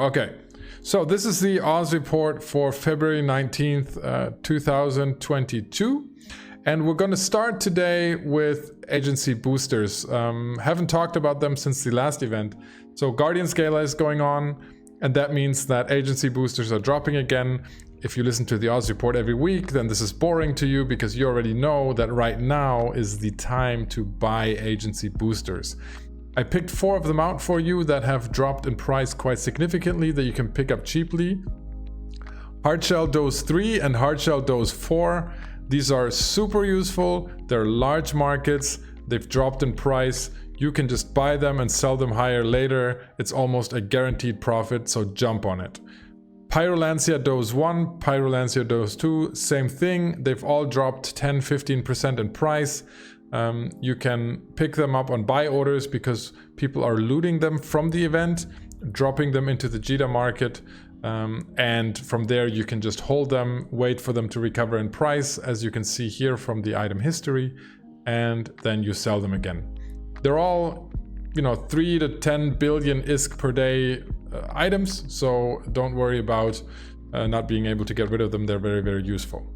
Okay, so this is the Oz report for February 19th, 2022. And we're going to start today with agency boosters. Haven't talked about them since the last event. So Guardian Scala is going on, and that means that agency boosters are dropping again. If you listen to the Oz report every week, then this is boring to you because you already know that right now is the time to buy agency boosters. I picked 4 of them out for you that have dropped in price quite significantly that you can pick up cheaply. Hardshell Dose 3 and Hardshell Dose 4. These are super useful. They're large markets. They've dropped in price. You can just buy them and sell them higher later. It's almost a guaranteed profit, so jump on it. Pyrolancia Dose 1, Pyrolancia Dose 2, same thing. They've all dropped 10-15% in price. You can pick them up on buy orders because people are looting them from the event, dropping them into the JITA market. And from there you can just hold them, wait for them to recover in price, as you can see here from the item history, and then you sell them again. They're all, 3 to 10 billion ISK per day items, so don't worry about not being able to get rid of them. They're very, very useful.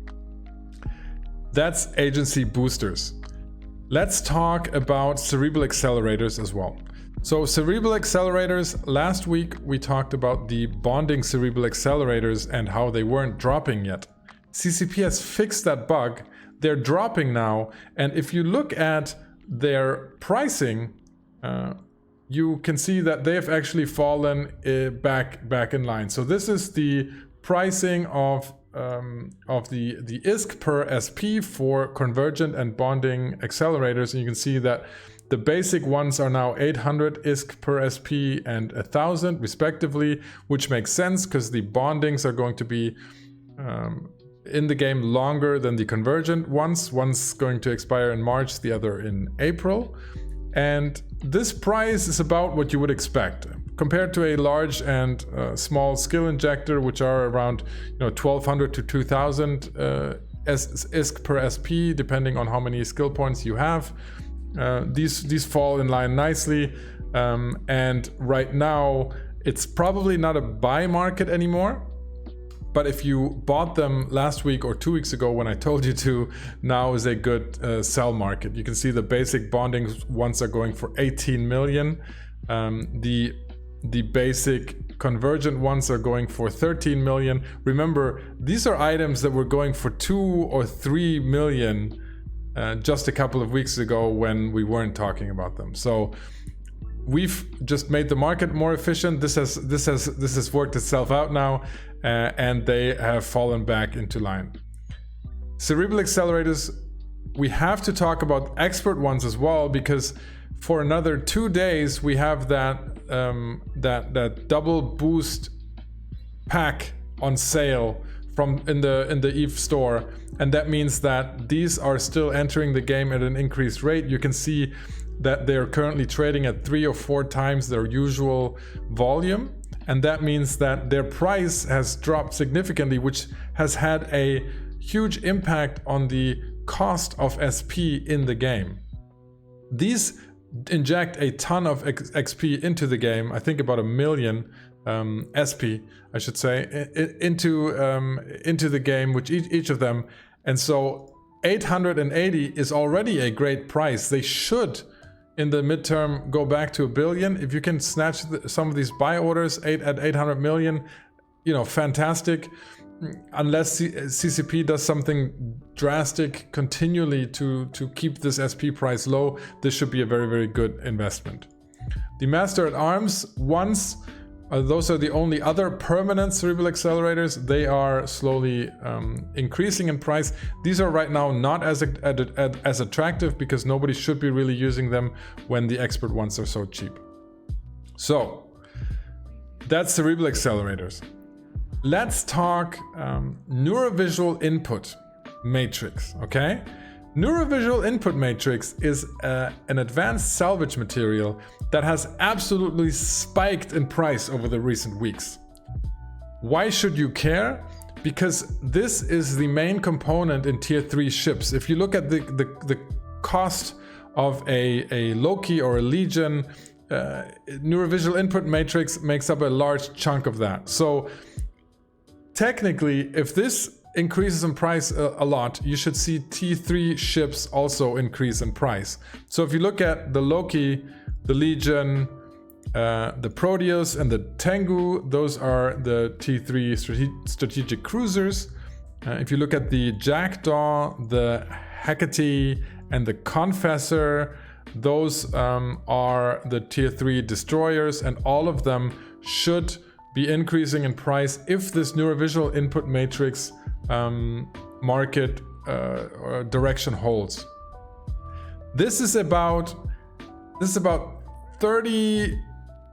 That's agency boosters. Let's talk about Cerebral Accelerators as well. So Cerebral Accelerators, last week we talked about the bonding Cerebral Accelerators and how they weren't dropping yet. CCP has fixed that bug. They're dropping now, and if you look at their pricing, you can see that they have actually fallen back in line. So this is the pricing of the ISK per SP for convergent and bonding accelerators, and you can see that the basic ones are now 800 ISK per SP and 1000 respectively, which makes sense because the bondings are going to be in the game longer than the convergent ones. One's going to expire in March, the other in April. And this price is about what you would expect compared to a large and small skill injector, which are around 1200 to 2000 ISK per SP, depending on how many skill points you have. These fall in line nicely, and right now it's probably not a buy market anymore. But if you bought them last week or 2 weeks ago when I told you to, now is a good sell market. You can see the basic bonding ones are going for 18 million. The basic convergent ones are going for 13 million. Remember, these are items that were going for 2 or 3 million just a couple of weeks ago when we weren't talking about them. So we've just made the market more efficient. This has worked itself out now, and they have fallen back into line. Cerebral Accelerators, we have to talk about expert ones as well, because for another 2 days we have that double boost pack on sale from in the EVE store, and that means that these are still entering the game at an increased rate. You can see that they're currently trading at 3 or 4 times their usual volume, and that means that their price has dropped significantly, which has had a huge impact on the cost of SP in the game. These inject a ton of XP into the game, I think about 1 million SP, I should say, into the game, which each of them, and so 880 is already a great price. They should in the midterm go back to 1 billion. If you can snatch some of these buy orders at 800 million, fantastic. Unless CCP does something drastic continually to keep this SP price low, this should be a very, very good investment. The Master at Arms ones, those are the only other permanent Cerebral Accelerators. They are slowly increasing in price. These are right now not as attractive because nobody should be really using them when the expert ones are so cheap. So that's Cerebral Accelerators. Let's talk Neurovisual Input Matrix, okay? Neurovisual Input Matrix is an advanced salvage material that has absolutely spiked in price over the recent weeks. Why should you care? Because this is the main component in tier 3 ships. If you look at the cost of a Loki or a Legion Neurovisual input matrix makes up a large chunk of that. So technically, if this increases in price a lot, you should see T3 ships also increase in price. So if you look at the Loki, the Legion, the Proteus and the Tengu, those are the T3 strategic cruisers. If you look at the Jackdaw, the Hecate and the Confessor, those are the tier 3 destroyers, and all of them should be increasing in price if this Neurovisual input matrix market direction holds. This is about 30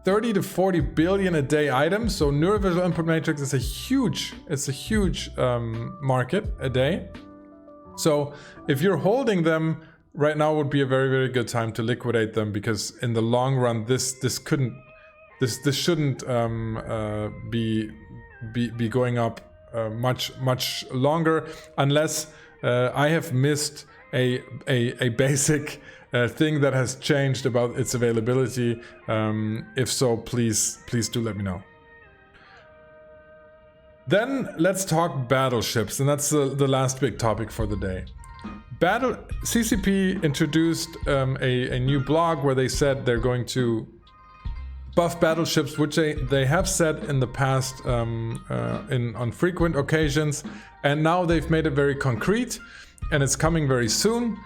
to 40 billion a day items. So Neurovisual input matrix is a huge market a day. So if you're holding them right now, would be a very, very good time to liquidate them, because in the long run, this shouldn't be going up much longer, unless I have missed a basic thing that has changed about its availability. If so, please do let me know. Then let's talk battleships, and that's the last big topic for the day. CCP introduced a new blog where they said they're going to buff battleships, which they have said in the past on frequent occasions, and now they've made it very concrete, and it's coming very soon,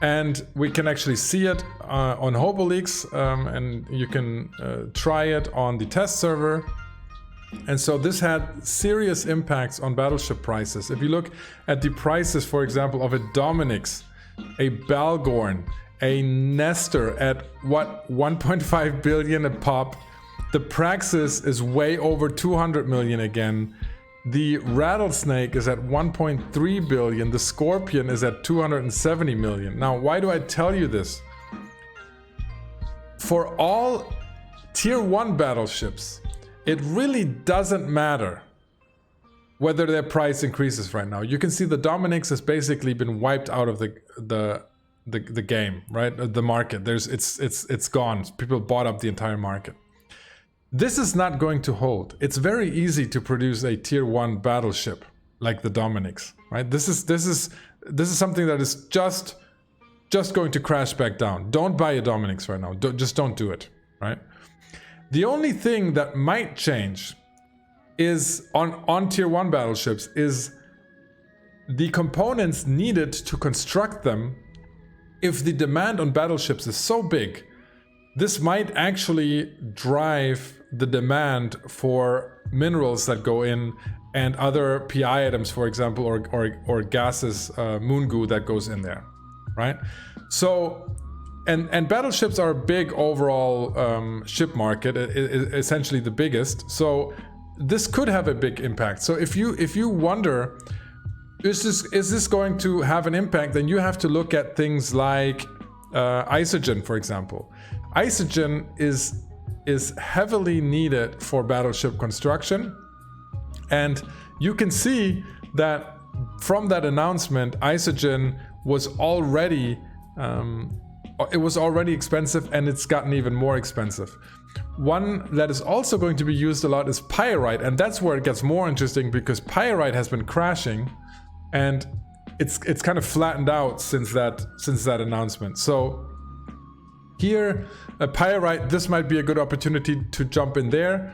and we can actually see it on HoboLeaks, and you can try it on the test server. And so this had serious impacts on battleship prices. If you look at the prices, for example, of a Dominix, a Balgorn, a Nestor at 1.5 billion a pop. The Praxis is way over 200 million again. The Rattlesnake is at 1.3 billion. The Scorpion is at 270 million. Now, why do I tell you this? For all tier 1 battleships, it really doesn't matter whether their price increases right now. You can see the Dominix has basically been wiped out of the game, right? The market. It's gone. People bought up the entire market. This is not going to hold. It's very easy to produce a tier 1 battleship like the Dominix, right? This is something that is just going to crash back down. Don't buy a Dominix right now. Just don't do it, right? The only thing that might change is on tier 1 battleships is the components needed to construct them. If the demand on battleships is so big, this might actually drive the demand for minerals that go in and other PI items, for example, or gases, moon goo that goes in there, right? So, and battleships are a big overall ship market, essentially the biggest. So this could have a big impact. So if you wonder, is this going to have an impact, then you have to look at things like isogen, for example. Isogen is heavily needed for battleship construction, and you can see that from that announcement, isogen was already expensive, and it's gotten even more expensive. One that is also going to be used a lot is Pyrite, and that's where it gets more interesting, because Pyrite has been crashing, and it's kind of flattened out since that announcement. So here, Pyrite, this might be a good opportunity to jump in there,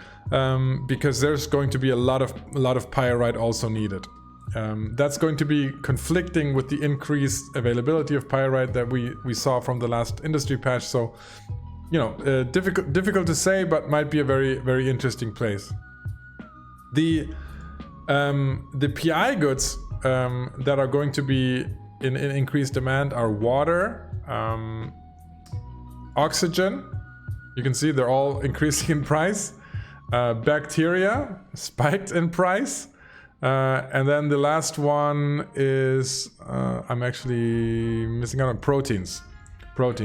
because there's going to be a lot of Pyrite also needed. That's going to be conflicting with the increased availability of Pyrite that we saw from the last industry patch. So, difficult to say, but might be a very, very interesting place. The PI goods that are going to be in increased demand are water, oxygen. You can see they're all increasing in price. Bacteria spiked in price. And then the last one is, I'm actually missing out on proteins.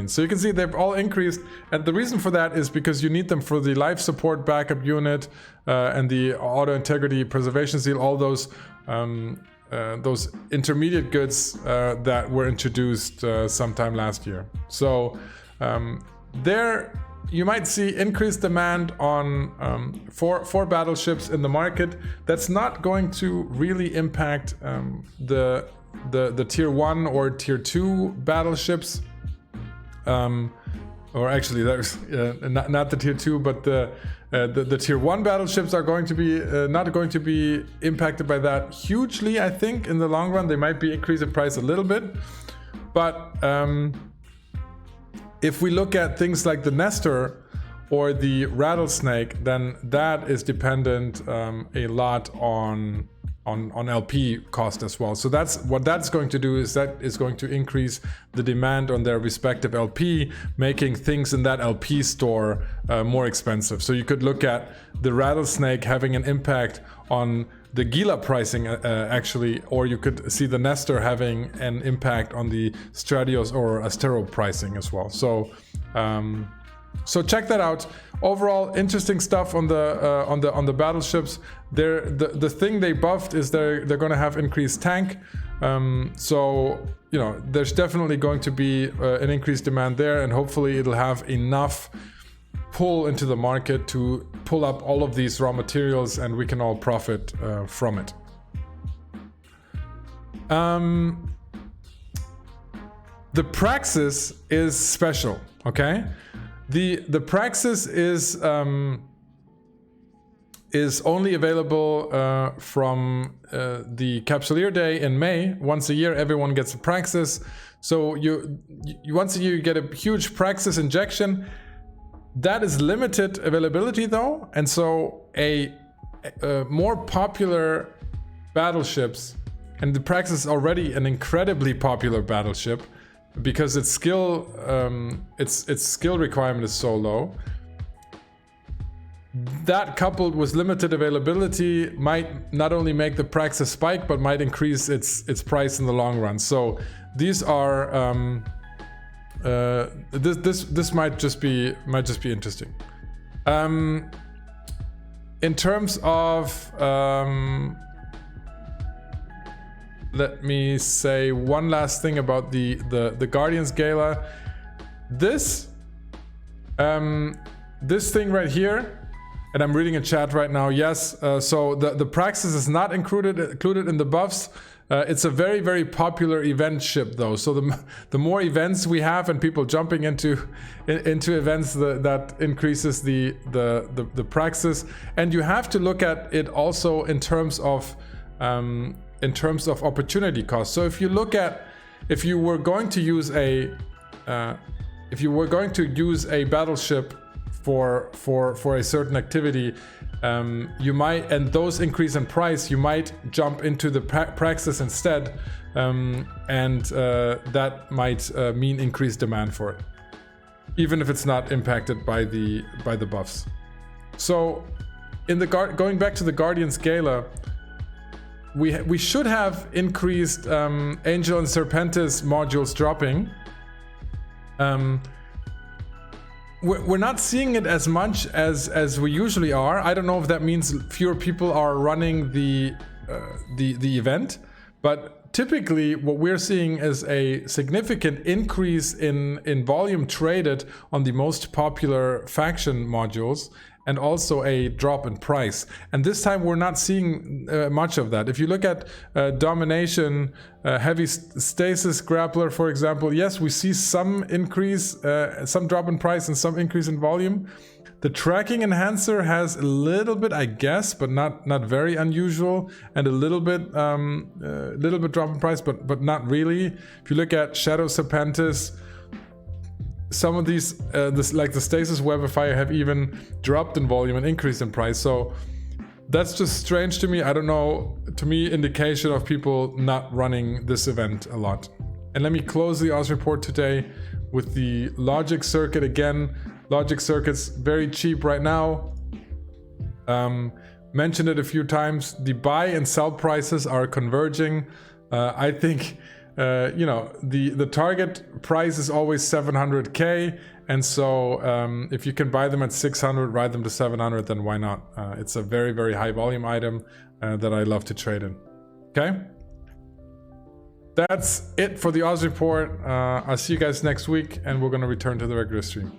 So you can see they've all increased. And the reason for that is because you need them for the life support backup unit and the auto integrity preservation seal, all those intermediate goods that were introduced sometime last year. So they're you might see increased demand on for battleships in the market. That's not going to really impact the tier 1 or tier 2 battleships. Or actually, there's not the tier 2, but the tier 1 battleships are going to be not going to be impacted by that hugely. I think in the long run they might be increased in price a little bit, but if we look at things like the Nestor or the Rattlesnake, then that is dependent a lot on LP cost as well. So that's what that's going to do, is that is going to increase the demand on their respective LP, making things in that LP store more expensive. So you could look at the Rattlesnake having an impact on the Gila pricing actually, or you could see the Nestor having an impact on the Stradios or Astero pricing as well. So so check that out. Overall, interesting stuff on the battleships. The thing they buffed is they're going to have increased tank. So you know, there's definitely going to be an increased demand there, and hopefully it'll have enough pull into the market to pull up all of these raw materials, and we can all profit from it. The Praxis is special, okay? The Praxis is only available from the Capsuleer Day in May. Once a year, everyone gets a Praxis. So you once a year you get a huge Praxis injection. That is limited availability though, and so a more popular battleships, and the Praxis is already an incredibly popular battleship, because its skill requirement is so low. That coupled with limited availability might not only make the Praxis spike, but might increase its price in the long run. So these are this might just be interesting. In terms of let me say one last thing about the Guardians Gala. This thing right here, and I'm reading a chat right now. Yes, so the Praxis is not included in the buffs. It's a very, very popular event ship though. So the more events we have and people jumping into events, that increases the Praxis. And you have to look at it also in terms of opportunity cost. So if you were going to use a battleship for a certain activity, you might, and those increase in price, you might jump into the Praxis instead, and that might mean increased demand for it, even if it's not impacted by the buffs. So in the going back to the Guardians Gala, we should have increased Angel and Serpentis modules dropping. We're not seeing it as much as we usually are. I don't know if that means fewer people are running the event, but typically what we're seeing is a significant increase in volume traded on the most popular faction modules, and also a drop in price. And this time we're not seeing much of that. If you look at Domination, Heavy Stasis Grappler, for example, yes, we see some increase, some drop in price and some increase in volume. The Tracking Enhancer has a little bit, I guess, but not very unusual, and a little bit drop in price, but not really. If you look at Shadow Serpentis, some of these, like the Stasis Webifier, have even dropped in volume and increased in price. So that's just strange to me. I don't know, to me, indication of people not running this event a lot. And let me close the Oz report today with the Logic Circuit again. Logic Circuit's very cheap right now. Mentioned it a few times. The buy and sell prices are converging. I think the target price is always 700k, and so if you can buy them at 600, ride them to 700, then why not? It's a very, very high volume item that I love to trade in. Okay, that's it for the Oz report. I'll see you guys next week, and we're going to return to the regular stream.